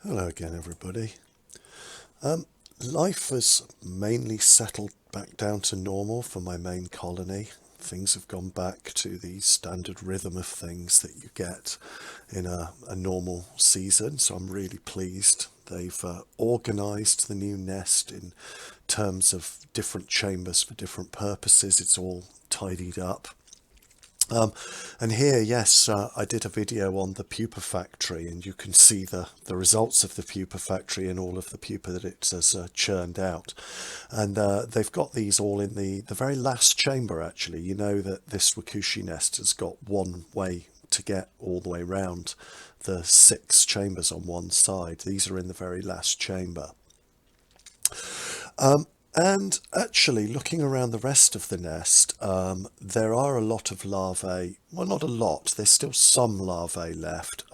Hello again, everybody. Life has mainly settled back down to normal for my main colony. Things have gone back to the standard rhythm of things that you get in a normal season, so I'm really pleased. They've organised the new nest in terms of different chambers for different purposes. It's all tidied up. Um, and here, yes, I did a video on the pupa factory, and you can see the results of the pupa factory and all of the pupa that it has churned out. And they've got these all in the very last chamber, actually. You know that this Wakushi nest has got one way to get all the way round the 6 chambers on one side. These are in the very last chamber. And actually, looking around the rest of the nest, there are a lot of larvae. Well, not a lot. There's still some larvae left,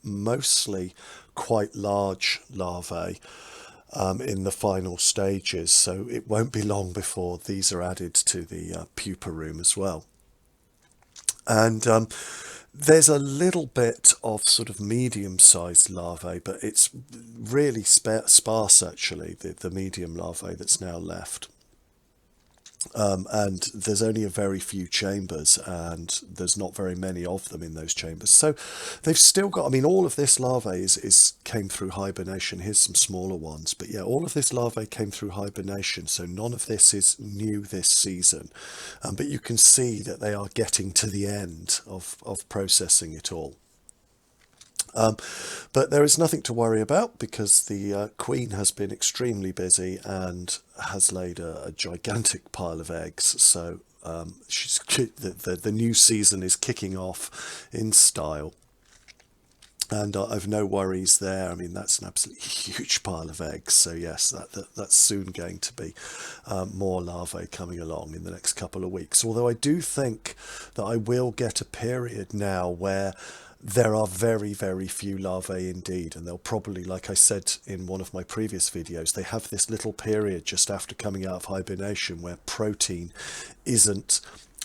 mostly quite large larvae in the final stages. So it won't be long before these are added to the pupa room as well. And there's a little bit of sort of medium-sized larvae, but it's really sparse actually, the medium larvae that's now left. And there's only a very few chambers, and there's not very many of them in those chambers. So they've still got, I mean, all of this larvae is came through hibernation. Here's some smaller ones, but yeah, all of this larvae came through hibernation. So none of this is new this season. But you can see that they are getting to the end of processing it all. But there is nothing to worry about because the queen has been extremely busy and has laid a gigantic pile of eggs. So the new season is kicking off in style. And I've no worries there. I mean, that's an absolutely huge pile of eggs. So yes, that's soon going to be more larvae coming along in the next couple of weeks. Although I do think that I will get a period now where there are very, very few larvae indeed. And they'll probably, like I said in one of my previous videos, they have this little period just after coming out of hibernation where protein isn't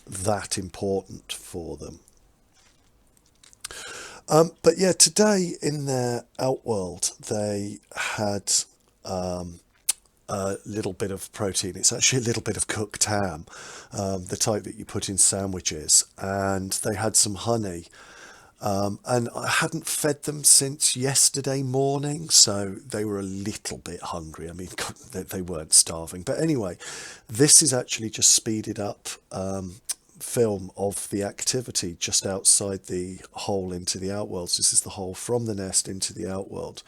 that important for them. But yeah, today in their outworld, they had a little bit of protein. It's actually a little bit of cooked ham, the type that you put in sandwiches. And they had some honey. And I hadn't fed them since yesterday morning, so they were a little bit hungry. I mean, they weren't starving. But anyway, this is actually just speeded up film of the activity just outside the hole into the outworld. So this is the hole from the nest into the outworld.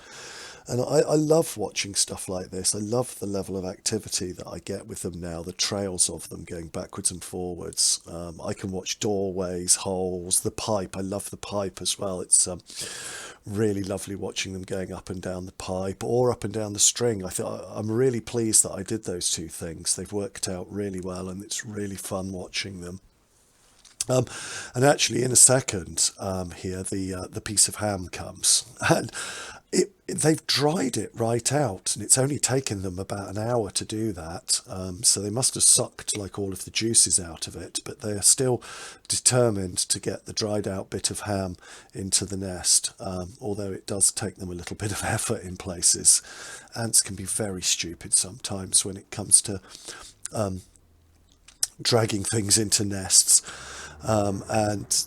And I love watching stuff like this. I love the level of activity that I get with them now, the trails of them going backwards and forwards. I can watch doorways, holes, the pipe. I love the pipe as well. It's really lovely watching them going up and down the pipe or up and down the string. I'm really pleased that I did those two things. They've worked out really well, and it's really fun watching them. And actually, in a second, here the piece of ham comes, and they've dried it right out, and it's only taken them about an hour to do that. So they must have sucked like all of the juices out of it, but they are still determined to get the dried out bit of ham into the nest. Although it does take them a little bit of effort in places. Ants can be very stupid sometimes when it comes to dragging things into nests. And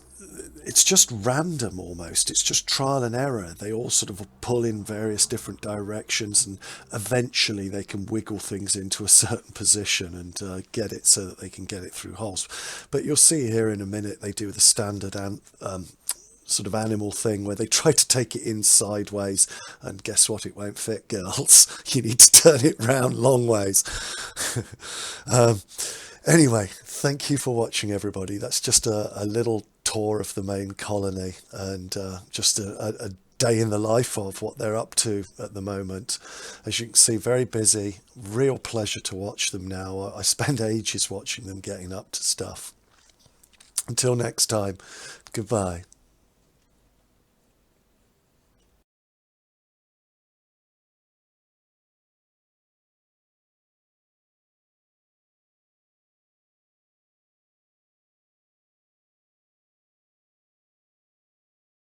it's just random almost. It's just trial and error. They all sort of pull in various different directions, and eventually they can wiggle things into a certain position and get it so that they can get it through holes. But you'll see here in a minute they do the standard sort of animal thing where they try to take it in sideways, and guess what? It won't fit, girls. You need to turn it round long ways. Anyway, thank you for watching, everybody. That's just a little tour of the main colony, and just a day in the life of what they're up to at the moment. As you can see, very busy. Real pleasure to watch them now. I spend ages watching them getting up to stuff. Until next time, goodbye.